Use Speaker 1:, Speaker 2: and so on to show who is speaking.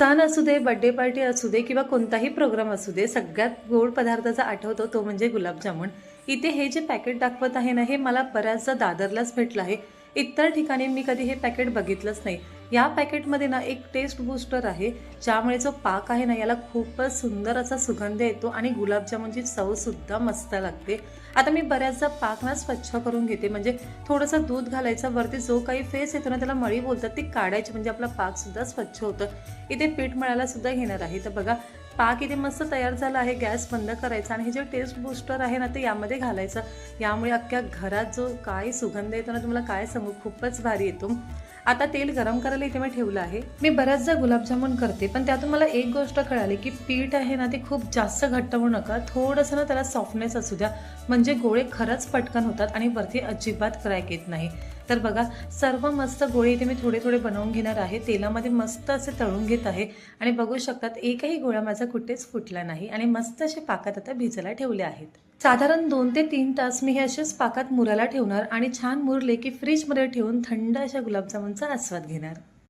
Speaker 1: सण असू दे, birthday party असू दे किंवा कोणताही प्रोग्राम असू दे, सगळ्यात गोड पदार्थाचा आठवतो तो म्हणजे गुलाबजामुन. इथे हे जे पॅकेट दाखवत आहे ना, हे मला बऱ्याचदा दादरलाच भेटलं आहे. इतर ठिकाणी मी कधी हे पॅकेट बघितलंच नाही. या पॅकेटमध्ये ना एक टेस्ट बूस्टर आहे, ज्यामुळे जो पाक आहे ना, याला खूपच सुंदर असा सुगंध येतो आणि गुलाबजामुनची चवसुद्धा मस्त लागते. आता मी बऱ्याचदा पाक ना स्वच्छ करून घेते, म्हणजे थोडंसं दूध घालायचं, वरती जो काही फेस येतो ना, त्याला मळी बोलतात, ती काढायची, म्हणजे आपला पाकसुद्धा स्वच्छ होतं. इथे पीठ मळायला सुद्धा घेणार आहे. तर बघा, पाक इथे मस्त तयार झाला आहे. गॅस बंद करायचा आणि हे जे टेस्ट बूस्टर आहे ना, ते यामध्ये घालायचं. यामुळे अख्ख्या घरात जो काय सुगंध येतो ना, तुम्हाला काय सांगू, खूपच भारी येतो. आता तेल गरम करायला इथे मी ठेवलं आहे. मी बऱ्याचदा गुलाबजामुन करते, पण त्यातून मला एक गोष्ट कळाली, की पीठ आहे ना, ते खूप जास्त घट्ट होऊ नका, थोडंसं ना त्याला सॉफ्टनेस असू द्या, म्हणजे गोळे खरंच पटकन होतात आणि वरती अजिबात क्रॅक येत नाही. तर बघा, सर्व मस्त गोळे इथे मी थोडे थोडे बनवून घेणार आहे. तेलामध्ये मस्त असे तळून घेत आहे आणि बघू शकतात, एकही गोळा माझा कुठेच फुटला नाही आणि मस्त असे पाकात आता भिजायला ठेवले आहेत. साधारण 2 ते 3 तास मी हे असेच पाकात मुरायला ठेवणार आणि छान मुरले की फ्रीजमध्ये ठेवून थंड अशा गुलाबजामुनचा आस्वाद घेणार.